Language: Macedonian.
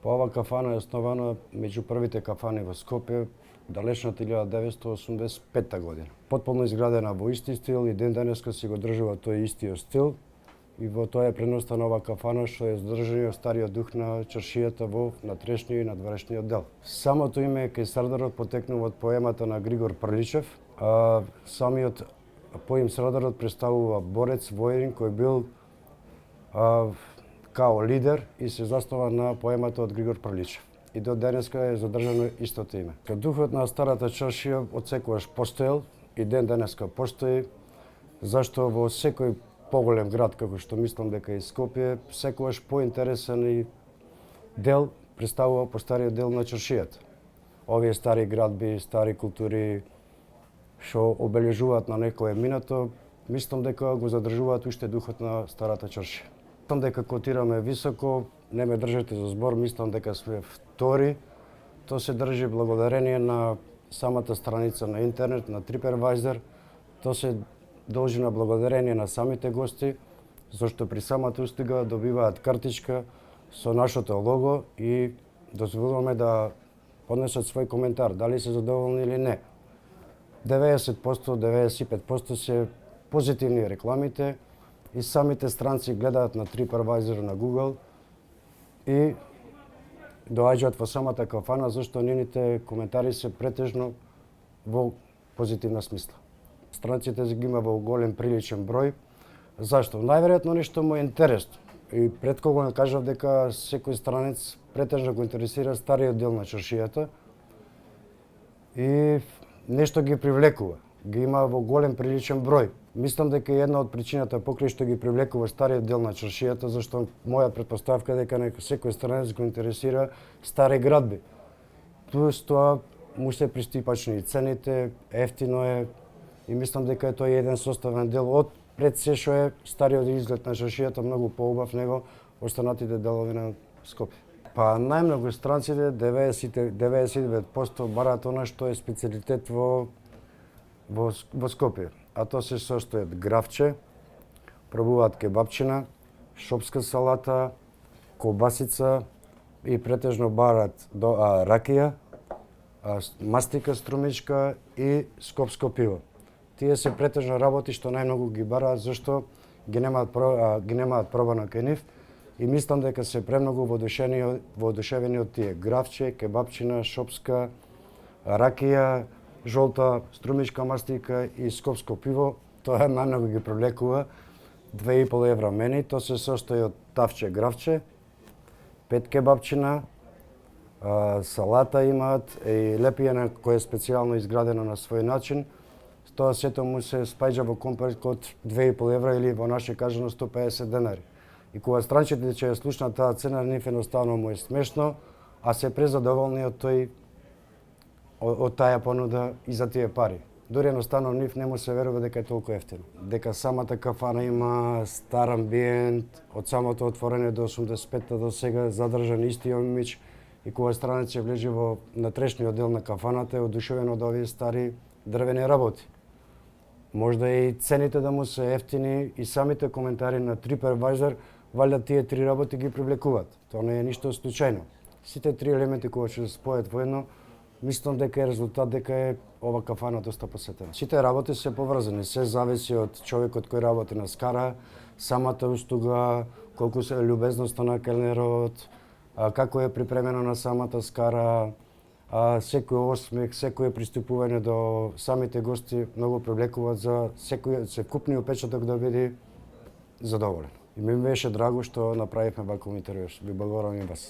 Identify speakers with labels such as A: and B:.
A: Па ова кафана е основана меѓу првите кафани во Скопје, далечната 1985 година. Потполно изградена во исти стил и ден денеска си го држува тој истиот стил и во тоа е преноста на ова кафана што е задржаниот стариот дух на чаршијата во внатрешниот и надворешниот дел. Самото име Кајсардарот потекнува од поемата на Григор Прличев, а самиот поим Сардарот представува борец, воин кој бил као лидер и се заснова на поемата од Григор Прличев. И до денеска е задржано истото име. Духот на старата чаршија од секогаш постоел и ден денеска постои, зашто во секој поголем град, како што мислам дека и Скопје, секогаш поинтересен и дел представува по стариот дел на чаршијата. Овие стари градби, стари култури, што обележуваат на некое минато, мислам дека го задржуваат уште духот на старата чаршија. Мислам дека котираме високо, не ме држите за збор, мислам дека сме втори. Тоа се држи благодарение на самата страница на интернет, на TripAdvisor. Тоа се должи на благодарение на самите гости, зашто при самата устига добиваат картичка со нашето лого и дозволуваме да поднесат свој коментар, дали се задоволни или не. 90%, 95% се позитивни рекламите и самите странци гледаат на TripAdvisor на Google и доаѓаат во самата кафана, зашто нивните коментари се претежно во позитивна смисла. Странците ги има во голем приличен број. Зашто? Најверојатно нешто му е интересно. И пред кога не кажав дека секој странец претежно го интересира стариот дел на чаршијата и нешто ги привлекува. Ги има во голем приличен број. Мислам дека е една од причината покрај што ги привлекува стариот дел на чаршијата, зашто моја претпоставка е дека секој странец го интересира стари градби. Плюс тоа му се пристапачни цените, ефтино е и мислам дека е тој еден составен дел од пред се што е стариот изглед на чаршијата многу поубав него останатите делови на Скопје. Па најмногу странците 99% бараат она што е специјалитет во Скопје, а тоа се состои од гравче, пробуваат кебапчина, шопска салата, колбасица и претежно бараат ракија, мастика струмичка и скопско пиво. Тие се претежно работи што најмногу ги бараат зашто ги немаат пробано кај нив и мислам дека се премногу воодушевени од тие гравче, кебапчина, шопска, ракија, жолта струмичка мастика и скопско пиво. Тоа најмногу ги привлекува. 2,5 евра мени, тоа се состои од тавче гравче, 5 кебапчина, салата имаат и лепијана која е специјално изградена на свој начин. Тоа сето му се спаѓа во комплект од 2,5 евра или во наше кажано 150 денари. И кога странчите ќе ја слушнат таа цена, нив едноставно му е смешно, а се презадоволни од таа понуда и за тие пари. Дори едноставно нив не му се верува дека е толку ефтино. Дека самата кафана има стар амбиент, од самото отворење до 85-та до сега задржан истиот имидж и кога странец ќе влезе во натрешниот дел на кафаната е одушевен од овие стари дрвени работи. Можда и цените да му се ефтини и самите коментари на TripAdvisor, валјда тие три работи ги привлекуваат. Тоа не е ништо случајно. Сите три елементи кои ќе се спојат воедно, мислам дека е резултат дека е ова кафана доста посетена. Сите работи се поврзани, се зависи од човекот кој работи на скара, самата устуга, колку се љубезноста на келнерот, како е припремено на самата скара, секој осмех, секој пристапување до самите гости многу привлекуваат за секој секупниот впечаток да биде задоволен. И ми беше драго што направивме вакво интервју. Ви благодарам и вас.